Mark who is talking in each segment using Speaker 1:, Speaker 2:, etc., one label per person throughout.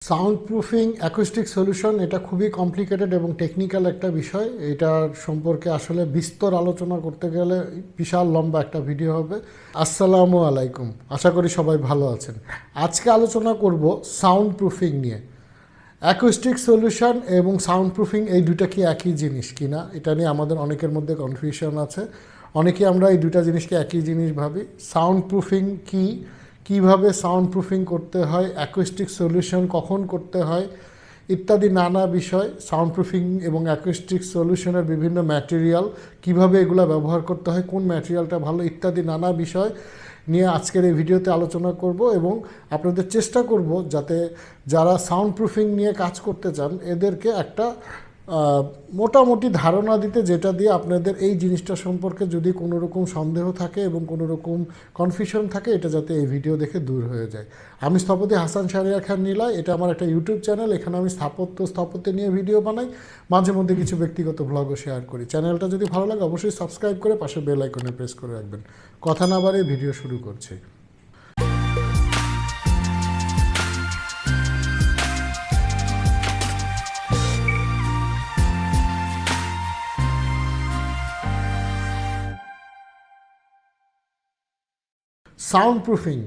Speaker 1: Sound proofing acoustic solution এটা খুবই complicated এবং টেকনিক্যাল একটা বিষয়। এটার সম্পর্কে আসলে বিস্তর আলোচনা করতে গেলে বিশাল লম্বা একটা ভিডিও হবে। আসসালামু আলাইকুম, আশা করি সবাই ভালো আছেন। আজকে আলোচনা করব সাউন্ড প্রুফিং নিয়ে। অ্যাকুস্টিক সলিউশন এবং সাউন্ড প্রুফিং এই দুটা কি একই জিনিস কিনা, এটা নিয়ে আমাদের অনেকের মধ্যে কনফিউশন আছে। অনেকে আমরা এই দুটা জিনিসকে একই জিনিস ভাবি। সাউন্ড প্রুফিং কি, কিভাবে সাউন্ড প্রুফিং করতে হয়, অ্যাকুস্টিক সলিউশন কখন করতে হয় ইত্যাদি নানা বিষয়, সাউন্ড প্রুফিং এবং অ্যাকুস্টিক সলিউশনের বিভিন্ন ম্যাটেরিয়াল কিভাবে এগুলো ব্যবহার করতে হয়, কোন ম্যাটেরিয়ালটা ভালো ইত্যাদি নানা বিষয় নিয়ে আজকের এই ভিডিওতে আলোচনা করব এবং আপনাদের চেষ্টা করব যাতে যারা সাউন্ড প্রুফিং নিয়ে কাজ করতে চান এদেরকে একটা মোটামুটি ধারণা দিতে, যেটা দিয়ে আপনাদের এই জিনিসটা সম্পর্কে যদি কোনো রকম সন্দেহ থাকে এবং কোনো রকম কনফিউশন থাকে এটা যাতে এই ভিডিও দেখে দূর হয়ে যায়। আমি স্থপতি হাসান শাহরিয়ার খান নীলয়, এটা আমার একটা ইউটিউব চ্যানেল। এখানে আমি স্থাপত্য নিয়ে ভিডিও বানাই, মাঝে মধ্যে কিছু ব্যক্তিগত ব্লগও শেয়ার করি। চ্যানেলটা যদি ভালো লাগে অবশ্যই সাবস্ক্রাইব করে পাশে বেল আইকনে প্রেস করে রাখবেন। কথা না বাড়িয়ে ভিডিও শুরু করছি। সাউন্ড প্রুফিং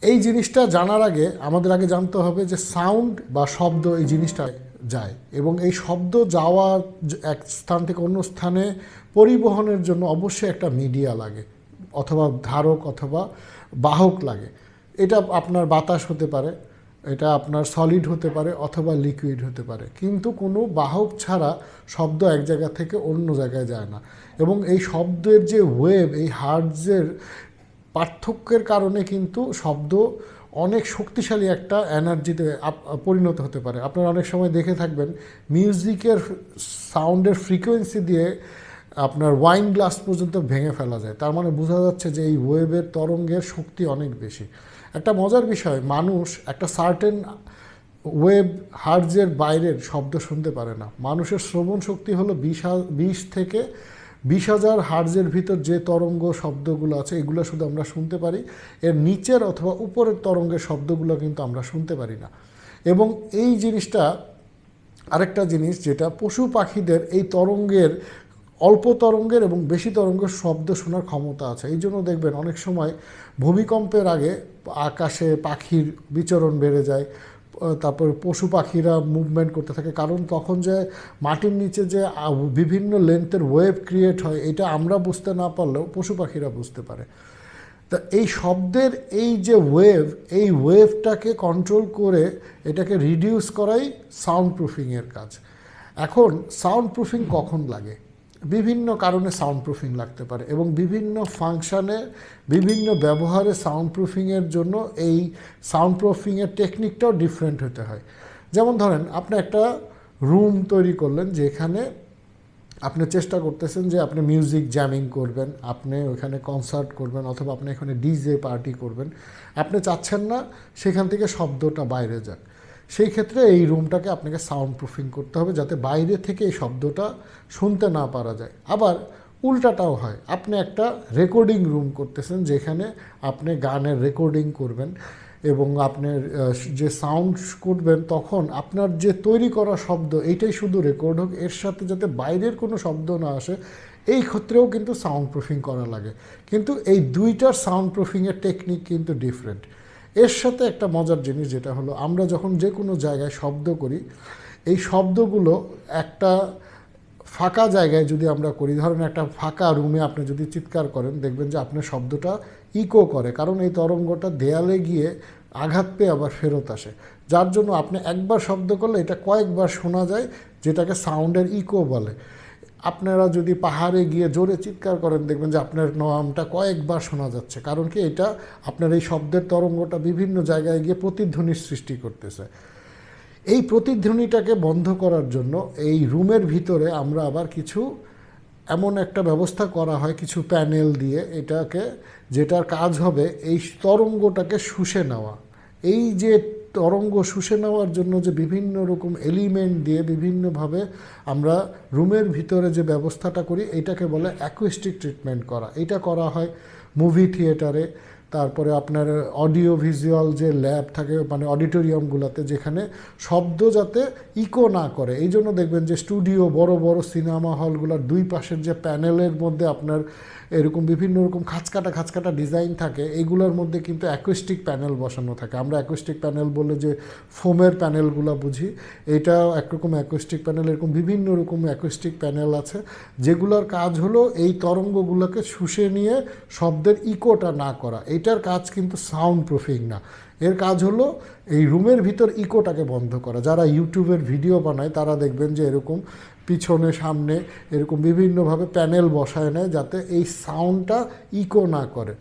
Speaker 1: এই জিনিসটা জানার আগে আমাদের আগে জানতে হবে যে সাউন্ড বা শব্দ এই জিনিসটা যায় এবং এই শব্দ যাওয়ার এক স্থান থেকে অন্য স্থানে পরিবহনের জন্য অবশ্যই একটা মিডিয়া লাগে, অথবা ধারক অথবা বাহক লাগে। এটা আপনার বাতাস হতে পারে, এটা আপনার সলিড হতে পারে, অথবা লিকুইড হতে পারে, কিন্তু কোনো বাহক ছাড়া শব্দ এক জায়গা থেকে অন্য জায়গায় যায় না। এবং এই শব্দের যে ওয়েভ, এই হার্টজের পার্থক্যের কারণে কিন্তু শব্দ অনেক শক্তিশালী একটা এনার্জিতে পরিণত হতে পারে। আপনারা অনেক সময় দেখে থাকবেন মিউজিকের সাউন্ডের ফ্রিকোয়েন্সি দিয়ে আপনার ওয়াইন গ্লাস পর্যন্ত ভেঙে ফেলা যায়। তার মানে বোঝা যাচ্ছে যে এই ওয়েভের তরঙ্গের শক্তি অনেক বেশি। একটা মজার বিষয়, মানুষ একটা সার্টেন ওয়েভ হার্টজের বাইরের শব্দ শুনতে পারে না। মানুষের শ্রবণ শক্তি হলো 20 থেকে 20,000 হার্টজের ভিতর যে তরঙ্গ শব্দগুলো আছে এগুলো শুধু আমরা শুনতে পারি। এর নিচের অথবা উপরের তরঙ্গের শব্দগুলো কিন্তু আমরা শুনতে পারি না। এবং এই জিনিসটা আরেকটা জিনিস, যেটা পশু পাখিদের এই তরঙ্গের অল্প তরঙ্গের এবং বেশি তরঙ্গের শব্দ শোনার ক্ষমতা আছে। এই জন্য দেখবেন অনেক সময় ভূমিকম্পের আগে আকাশে পাখির বিচরণ বেড়ে যায়, তারপর পশু পাখিরা মুভমেন্ট করতে থাকে, কারণ তখন যে মাটির নিচে যে বিভিন্ন লেন্থের ওয়েভ ক্রিয়েট হয় এটা আমরা বুঝতে না পারলেও পশু পাখিরা বুঝতে পারে। তা এই শব্দের এই যে ওয়েভ, এই ওয়েভটাকে কন্ট্রোল করে এটাকে রিডিউস করাই সাউন্ড প্রুফিংয়ের কাজ। এখন সাউন্ড প্রুফিং কখন লাগে? বিভিন্ন কারণে সাউন্ড প্রুফিং লাগতে পারে এবং বিভিন্ন ফাংশানে বিভিন্ন ব্যবহারে সাউন্ড প্রুফিংয়ের জন্য এই সাউন্ড প্রুফিংয়ের টেকনিকটাও ডিফারেন্ট হতে হয়। যেমন ধরেন আপনি একটা রুম তৈরি করলেন যেখানে আপনি চেষ্টা করতেছেন যে আপনি মিউজিক জ্যামিং করবেন, আপনি ওখানে কনসার্ট করবেন, অথবা আপনি এখানে ডিজে পার্টি করবেন। আপনি চাচ্ছেন না সেখান থেকে শব্দটা বাইরে যাক। সেই ক্ষেত্রে এই রুমটাকে আপনাকে সাউন্ড প্রুফিং করতে হবে যাতে বাইরে থেকে এই শব্দটা শুনতে না পারা যায়। আবার উল্টাটাও হয়, আপনি একটা রেকর্ডিং রুম করতেছেন যেখানে আপনি গানের রেকর্ডিং করবেন এবং আপনার যে সাউন্ড করবেন তখন আপনার যে তৈরি করা শব্দ এইটাই শুধু রেকর্ড হোক, এর সাথে যাতে বাইরের কোনো শব্দ না আসে। এই ক্ষেত্রেও কিন্তু সাউন্ড প্রুফিং করা লাগে, কিন্তু এই দুইটার সাউন্ড প্রুফিংয়ের টেকনিক কিন্তু ডিফারেন্ট। এর সাথে একটা মজার জিনিস যেটা হলো, আমরা যখন যে কোনো জায়গায় শব্দ করি এই শব্দগুলো একটা ফাঁকা জায়গায় যদি আমরা করি, ধরেন একটা ফাঁকা রুমে আপনি যদি চিৎকার করেন দেখবেন যে আপনার শব্দটা ইকো করে, কারণ এই তরঙ্গটা দেয়ালে গিয়ে আঘাত পেয়ে আবার ফেরত আসে, যার জন্য আপনি একবার শব্দ করলে এটা কয়েকবার শোনা যায়, যেটাকে সাউন্ডের ইকো বলে। আপনারা যদি পাহাড়ে গিয়ে জোরে চিৎকার করেন দেখবেন যে আপনার নামটা কয়েকবার শোনা যাচ্ছে, কারণ কি এটা আপনার এই শব্দের তরঙ্গটা বিভিন্ন জায়গায় গিয়ে প্রতিধ্বনির সৃষ্টি করতেছে। এই প্রতিধ্বনিটাকে বন্ধ করার জন্য এই রুমের ভিতরে আমরা আবার কিছু এমন একটা ব্যবস্থা করা হয় কিছু প্যানেল দিয়ে, এটাকে যেটার কাজ হবে এই তরঙ্গটাকে শুষে নেওয়া। এই যে তরঙ্গ শুষে নেওয়ার জন্য যে বিভিন্ন রকম এলিমেন্ট দিয়ে বিভিন্নভাবে আমরা রুমের ভিতরে যে ব্যবস্থাটা করি এটাকে বলে অ্যাকুস্টিক ট্রিটমেন্ট করা। এটা করা হয় মুভি থিয়েটারে, তারপরে আপনার অডিও ভিজুয়াল যে ল্যাব থাকে মানে অডিটোরিয়ামগুলোতে, যেখানে শব্দ যাতে ইকো না করে। এই জন্য দেখবেন যে স্টুডিও বড় বড় সিনেমা হলগুলোর দুই পাশের যে প্যানেলের মধ্যে আপনার এরকম বিভিন্ন রকম খাঁচকাটা ডিজাইন থাকে, এইগুলোর মধ্যে কিন্তু অ্যাকুস্টিক প্যানেল বসানো থাকে। আমরা অ্যাকুস্টিক প্যানেল বলে যে ফোমের প্যানেলগুলো বুঝি, এটাও একরকম অ্যাকুস্টিক প্যানেল। এরকম বিভিন্ন রকম অ্যাকুস্টিক প্যানেল আছে যেগুলোর কাজ হলো এই তরঙ্গগুলোকে শুষে নিয়ে শব্দের ইকোটা না করা। এটার কাজ কিন্তু সাউন্ড প্রুফিং না, এর কাজ হলো এই রুমের ভিতর ইকোটাকে বন্ধ করা। যারা ইউটিউবের ভিডিও বানায় তারা দেখবেন যে এরকম পিছনে সামনে এরকম বিভিন্নভাবে প্যানেল বসায় নেয় যাতে এই সাউন্ডটা ইকো না করে।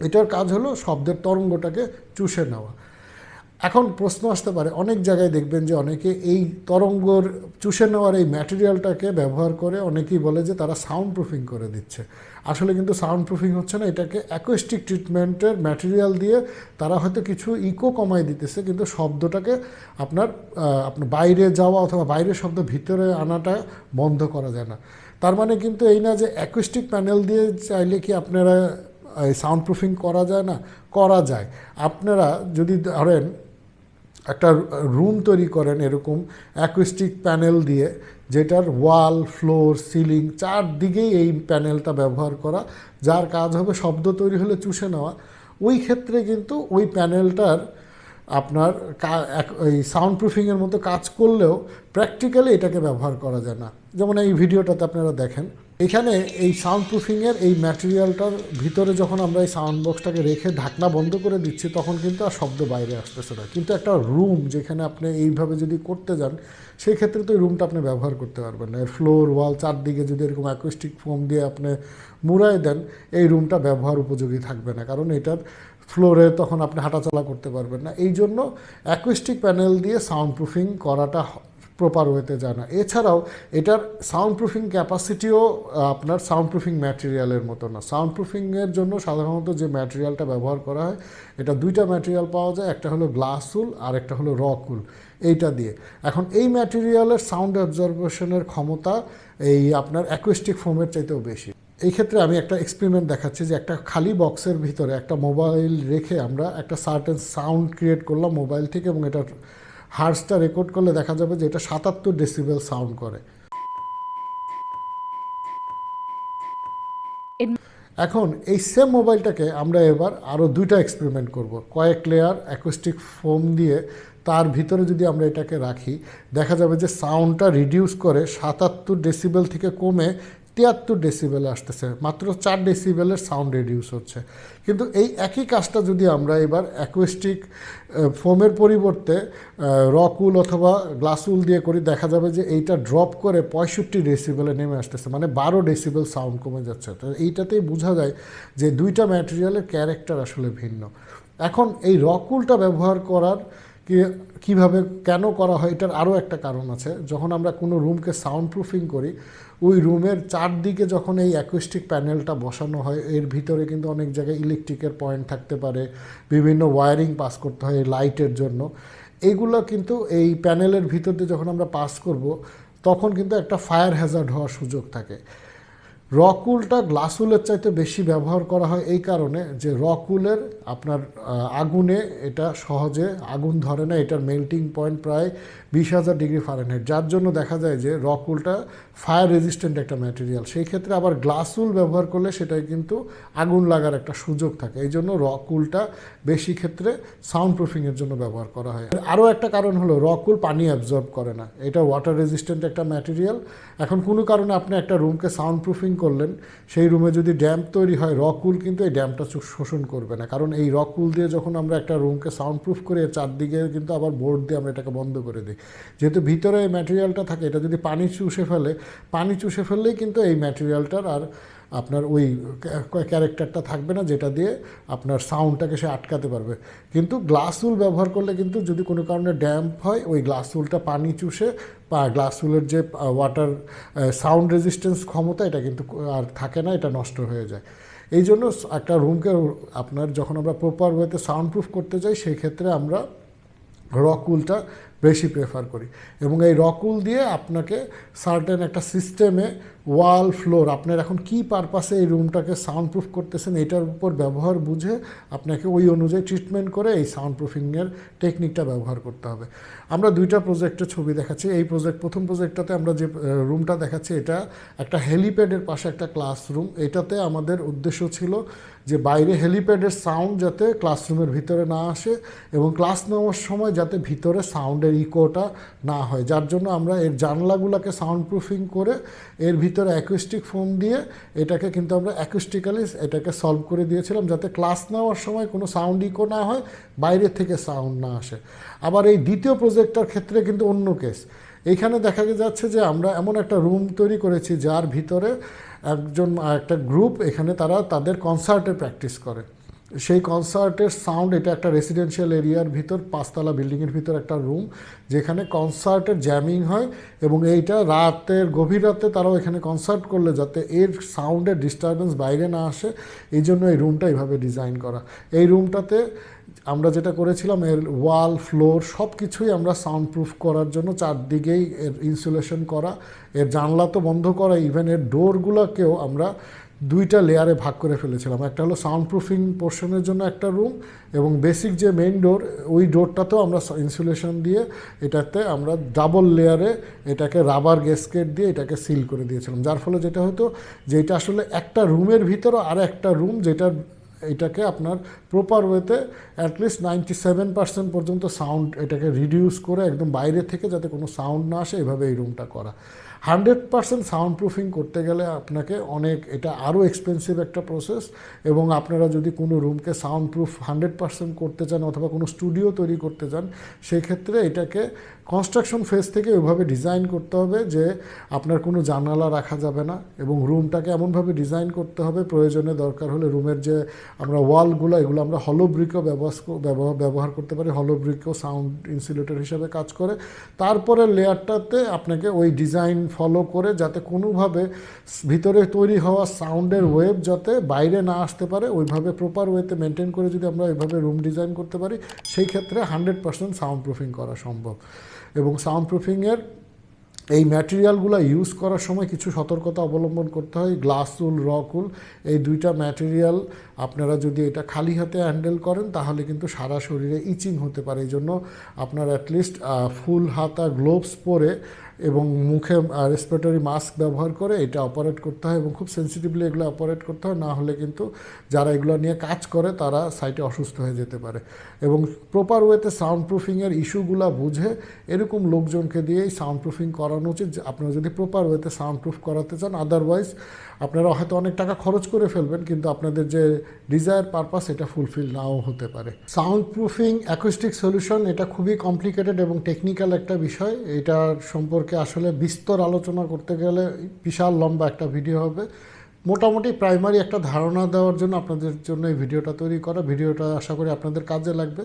Speaker 1: এটার কাজ হলো শব্দের তরঙ্গটাকে চুষে নেওয়া। এখন প্রশ্ন আসতে পারে, অনেক জায়গায় দেখবেন যে অনেকে এই তরঙ্গর চুষে নেওয়ার এই ম্যাটেরিয়ালটাকে ব্যবহার করে অনেকেই বলে যে তারা সাউন্ড প্রুফিং করে দিচ্ছে। আসলে কিন্তু সাউন্ড প্রুফিং হচ্ছে না, এটাকে অ্যাকুস্টিক ট্রিটমেন্টের ম্যাটেরিয়াল দিয়ে তারা হয়তো কিছু ইকো কমাই দিতেছে, কিন্তু শব্দটাকে আপনার বাইরে যাওয়া অথবা বাইরের শব্দ ভিতরে আনাটা বন্ধ করা যায় না। তার মানে কিন্তু এই না যে অ্যাকুস্টিক প্যানেল দিয়ে চাইলে কি আপনারা সাউন্ড প্রুফিং করা যায় না, করা যায়। আপনারা যদি ধরেন একটা রুম তৈরি করেন এরকম অ্যাকুস্টিক প্যানেল দিয়ে, যেটার ওয়াল, ফ্লোর, সিলিং চারদিকেই এই প্যানেলটা ব্যবহার করা, যার কাজ হবে শব্দ তৈরি হলে চুষে নেওয়া, ওই ক্ষেত্রে কিন্তু ওই প্যানেলটার আপনার এই সাউন্ড প্রুফিংয়ের মতো কাজ করলেও প্র্যাকটিক্যালি এটাকে ব্যবহার করা যায় না। যেমন এই ভিডিওটাতে আপনারা দেখেন, এখানে এই সাউন্ড প্রুফিংয়ের এই ম্যাটেরিয়ালটার ভিতরে যখন আমরা এই সাউন্ড বক্সটাকে রেখে ঢাকনা বন্ধ করে দিচ্ছি তখন কিন্তু আর শব্দ বাইরে আসতেছে না। কিন্তু একটা রুম যেখানে আপনি এইভাবে যদি করতে যান, সেই ক্ষেত্রে তো এই রুমটা আপনি ব্যবহার করতে পারবেন না। এর ফ্লোর, ওয়াল চারদিকে যদি এরকম অ্যাকুস্টিক ফোম দিয়ে আপনি মুড়াই দেন, এই রুমটা ব্যবহার উপযোগী থাকবে না, কারণ এটার ফ্লোরে তখন আপনি হাঁটাচলা করতে পারবেন না। এই জন্য অ্যাকুস্টিক প্যানেল দিয়ে সাউন্ড প্রুফিং করাটা প্রপার ওয়েতে যায় না। এছাড়াও এটার সাউন্ড প্রুফিং ক্যাপাসিটিও আপনার সাউন্ড প্রুফিং ম্যাটেরিয়ালের মতো না। সাউন্ড প্রুফিংয়ের জন্য সাধারণত যে ম্যাটেরিয়ালটা ব্যবহার করা হয়, এটা দুইটা ম্যাটেরিয়াল পাওয়া যায়, একটা হলো গ্লাস উল আর একটা হলো রক উল, এইটা দিয়ে। এখন এই ম্যাটেরিয়ালের সাউন্ড অ্যাবজর্বেশনের ক্ষমতা এই আপনার অ্যাকুস্টিক ফোমের চাইতেও বেশি। এই ক্ষেত্রে আমি একটা এক্সপেরিমেন্ট দেখাচ্ছি যে একটা খালি বক্সের ভিতরে একটা মোবাইল রেখে আমরা একটা সার্টেন সাউন্ড ক্রিয়েট করলাম মোবাইল থেকে, এবং এটার হার্সটা রেকর্ড করলে দেখা যাবে যে এটা ৭৭ ডেসিবেল সাউন্ড করে। এখন এই সেম মোবাইলটাকে আমরা এবার আরও দুইটা এক্সপেরিমেন্ট করব। কয়েক লেয়ার অ্যাকুস্টিক ফোম দিয়ে তার ভিতরে যদি আমরা এটাকে রাখি, দেখা যাবে যে সাউন্ডটা রিডিউস করে ৭৭ ডেসিবেল থেকে কমে ৭৩ ডেসিবেলে আসতেছে, মাত্র ৪ ডেসিবেলের সাউন্ড রিডিউস হচ্ছে। কিন্তু এই একই কাজটা যদি আমরা এবার অ্যাকুস্টিক ফোমের পরিবর্তে রক উল অথবা গ্লাস উল দিয়ে করি, দেখা যাবে যে এইটা ড্রপ করে ৬৫ ডেসিবেলে নেমে আসতেছে, মানে ১২ ডেসিবেল সাউন্ড কমে যাচ্ছে। তো এইটাতেই বোঝা যায় যে দুইটা ম্যাটেরিয়ালের ক্যারেক্টার আসলে ভিন্ন। এখন এই রক উলটা ব্যবহার করার কীভাবে কেন করা হয়, এটার আরও একটা কারণ আছে। যখন আমরা কোনো রুমকে সাউন্ড প্রুফিং করি, ওই রুমের চারদিকে যখন এই অ্যাকুস্টিক প্যানেলটা বসানো হয়, এর ভিতরে কিন্তু অনেক জায়গায় ইলেকট্রিকের পয়েন্ট থাকতে পারে, বিভিন্ন ওয়্যারিং পাস করতে হয় লাইটের জন্য। এইগুলো কিন্তু এই প্যানেলের ভিতর দিয়ে যখন আমরা পাস করব, তখন কিন্তু একটা ফায়ার হ্যাজার্ড হওয়ার সুযোগ থাকে। রক উলটা গ্লাস উলের চাইতে বেশি ব্যবহার করা হয় এই কারণে যে রক উলের আপনার আগুনে এটা সহজে আগুন ধরে না, এটার মেল্টিং পয়েন্ট প্রায় ২০,০০০ ডিগ্রি ফারেনহাইট, যার জন্য দেখা যায় যে রক উলটা ফায়ার রেজিস্ট্যান্ট একটা ম্যাটেরিয়াল। সেই ক্ষেত্রে আবার গ্লাস উল ব্যবহার করলে সেটাই কিন্তু আগুন লাগার একটা সুযোগ থাকে। এই জন্য রক উলটা বেশি ক্ষেত্রে সাউন্ড প্রুফিংয়ের জন্য ব্যবহার করা হয়। আরও একটা কারণ হলো রক উল পানি অ্যাবজর্ব করে না, এটা ওয়াটার রেজিস্ট্যান্ট একটা ম্যাটেরিয়াল। এখন কোনো কারণে আপনি একটা রুমকে সাউন্ড প্রুফিং করলেন, সেই রুমে যদি ড্যাম্প তৈরি হয়, রক উল কিন্তু এই ড্যাম্পটা শোষণ করবে না, কারণ এই রক উল দিয়ে যখন আমরা একটা রুমকে সাউন্ড প্রুফ করি, চারদিকে কিন্তু আবার বোর্ড দিয়ে আমরা এটাকে বন্ধ করে দিই। যেহেতু ভিতরে এই ম্যাটেরিয়ালটা থাকে, এটা যদি পানি চুষে ফেললেই কিন্তু এই ম্যাটেরিয়ালটার আর আপনার ওই ক্যারেক্টারটা থাকবে না, যেটা দিয়ে আপনার সাউন্ডটাকে সে আটকাতে পারবে। কিন্তু গ্লাস উল ব্যবহার করলে কিন্তু যদি কোনো কারণে ড্যাম্প হয়, ওই গ্লাস উলটা পানি চুষে বা গ্লাস উলের যে ওয়াটার সাউন্ড রেজিস্ট্যান্স ক্ষমতা, এটা কিন্তু আর থাকে না, এটা নষ্ট হয়ে যায়। এই জন্য একটা রুমকে আপনার যখন আমরা প্রপার ওয়েতে সাউন্ড প্রুফ করতে যাই, সেই ক্ষেত্রে আমরা রক উলটা বেশি প্রেফার করি। এবং এই রকুল দিয়ে আপনাকে সার্টেন একটা সিস্টেমে ওয়াল ফ্লোর আপনার এখন কী পারপাসে এই রুমটাকে সাউন্ড প্রুফ করতেছেন এটার উপর ব্যবহার বুঝে আপনাকে ওই অনুযায়ী ট্রিটমেন্ট করে এই সাউন্ড প্রুফিংয়ের টেকনিকটা ব্যবহার করতে হবে। আমরা দুইটা প্রজেক্টের ছবি দেখাচ্ছি। এই প্রথম প্রজেক্টটাতে আমরা যে রুমটা দেখাচ্ছি এটা একটা হেলিপ্যাডের পাশে একটা ক্লাসরুম। এটাতে আমাদের উদ্দেশ্য ছিল যে বাইরে হেলিপ্যাডের সাউন্ড যাতে ক্লাসরুমের ভিতরে না আসে এবং ক্লাস নেওয়ার সময় যাতে ভিতরে সাউন্ডের ইকোটা না হয়, যার জন্য আমরা এর জানলাগুলোকে সাউন্ড প্রুফিং করে এর ভিতরে অ্যাকুস্টিক ফোম দিয়ে এটাকে কিন্তু আমরা অ্যাকুস্টিক্যালি এটাকে সলভ করে দিয়েছিলাম যাতে ক্লাস নেওয়ার সময় কোনো সাউন্ড ইকো না হয়, বাইরে থেকে সাউন্ড না আসে। আবার এই দ্বিতীয় প্রজেক্টটার ক্ষেত্রে কিন্তু অন্য কেস। এইখানে দেখা যাচ্ছে যে আমরা এমন একটা রুম তৈরি করেছি যার ভিতরে একটা গ্রুপ এখানে তারা তাদের কনসার্টের প্র্যাকটিস করে। সেই কনসার্টের সাউন্ড, এটা একটা রেসিডেন্সিয়াল এরিয়ার ভিতর 5তলা বিল্ডিংয়ের ভিতর একটা রুম যেখানে কনসার্টের জ্যামিং হয় এবং এইটা গভীর রাতে তারাও এখানে কনসার্ট করলে যাতে এর সাউন্ডের ডিস্টারবেন্স বাইরে না আসে, এই জন্য এই রুমটা এইভাবে ডিজাইন করা। এই রুমটাতে আমরা যেটা করেছিলাম এর ওয়াল ফ্লোর সব কিছুই আমরা সাউন্ড প্রুফ করার জন্য চারদিকেই এর ইনসুলেশন করা, এর জানলা তো বন্ধ করা, ইভেন এর ডোরগুলোকেও আমরা দুইটা লেয়ারে ভাগ করে ফেলেছিলাম। একটা হলো সাউন্ড প্রুফিং পোর্শনের জন্য একটা রুম এবং বেসিক যে মেইন ডোর ওই ডোরটাতেও আমরা ইনসুলেশন দিয়ে এটাতে আমরা ডাবল লেয়ারে এটাকে রাবার গ্যাসকেট দিয়ে এটাকে সিল করে দিয়েছিলাম, যার ফলে যেটা হতো যে এটা আসলে একটা রুমের ভিতরে আর একটা রুম যেটার এটাকে আপনার প্রপার ওয়েতে অ্যাটলিস্ট 97% পর্যন্ত সাউন্ড এটাকে রিডিউস করে একদম বাইরে থেকে যাতে কোনো সাউন্ড না আসে এভাবে এই রুমটা করা। 100% সাউন্ড প্রুফিং করতে গেলে আপনাকে এটা আরও এক্সপেন্সিভ একটা প্রসেস এবং আপনারা যদি কোনো রুমকে সাউন্ড প্রুফ 100% করতে চান অথবা কোনো স্টুডিও তৈরি করতে চান সেই ক্ষেত্রে এটাকে কনস্ট্রাকশন ফেজ থেকে ওইভাবে ডিজাইন করতে হবে যে আপনার কোনো জানালা রাখা যাবে না এবং রুমটাকে এমনভাবে ডিজাইন করতে হবে প্রয়োজনে দরকার হলে রুমের যে আমরা ওয়ালগুলো এগুলো আমরা হলো ব্রিকও ব্যবহার করতে পারি। হলো ব্রিকও সাউন্ড ইনসুলেটর হিসাবে কাজ করে। তারপরে লেয়ারটাতে আপনাকে ওই ডিজাইন ফলো করে যাতে কোনোভাবে ভিতরে তৈরি হওয়া সাউন্ডের ওয়েভ যাতে বাইরে না আসতে পারে ওইভাবে প্রপার ওয়েতে মেনটেন করে যদি আমরা এইভাবে রুম ডিজাইন করতে পারি সেই ক্ষেত্রে 100% সাউন্ড প্রুফিং করা সম্ভব। এবং সাউন্ড প্রুফিংয়ের এই ম্যাটেরিয়ালগুলো ইউজ করার সময় কিছু সতর্কতা অবলম্বন করতে হয়। গ্লাস উল, রক উল এই দুইটা ম্যাটেরিয়াল আপনারা যদি এটা খালি হাতে হ্যান্ডেল করেন তাহলে কিন্তু সারা শরীরে ইচিং হতে পারে, এই জন্য আপনার অ্যাটলিস্ট ফুল হাতা গ্লোভস পরে এবং মুখে রেসপিরেটরি মাস্ক ব্যবহার করে এটা অপারেট করতে হয় এবং খুব সেন্সিটিভলি এগুলো অপারেট করতে হয়, না হলে কিন্তু যারা এগুলো নিয়ে কাজ করে তারা সাইটে অসুস্থ হয়ে যেতে পারে। এবং প্রপার ওয়েতে সাউন্ড প্রুফিংয়ের ইস্যুগুলো বুঝে এরকম লোকজনকে দিয়েই সাউন্ড প্রুফিং করানো উচিত আপনারা যদি প্রপার ওয়েতে সাউন্ড প্রুফ করাতে চান। আদারওয়াইজ আপনারা হয়তো অনেক টাকা খরচ করে ফেলবেন কিন্তু আপনাদের যে ডিজায়ার পারপাস এটা ফুলফিল নাও হতে পারে। সাউন্ড প্রুফিং অ্যাকুস্টিক সলিউশন এটা খুবই কমপ্লিকেটেড এবং টেকনিক্যাল একটা বিষয়। এটার সম্পর্কে আসলে বিস্তর আলোচনা করতে গেলে বিশাল লম্বা একটা ভিডিও হবে। মোটামুটি প্রাইমারি একটা ধারণা দেওয়ার জন্য আপনাদের জন্য এই ভিডিওটা তৈরি করা। ভিডিওটা আশা করি আপনাদের কাজে লাগবে।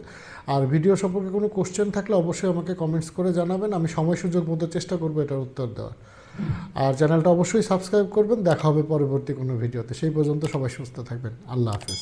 Speaker 1: আর ভিডিও সম্পর্কে কোনো কোশ্চেন থাকলে অবশ্যই আমাকে কমেন্টস করে জানাবেন, আমি সময় সুযোগ মতো চেষ্টা করবো এটার উত্তর দেওয়ার। আর চ্যানেলটা অবশ্যই সাবস্ক্রাইব করবেন। দেখা হবে পরবর্তী কোনো ভিডিওতে। সেই পর্যন্ত সবাই সুস্থ থাকবেন। আল্লাহ হাফেজ।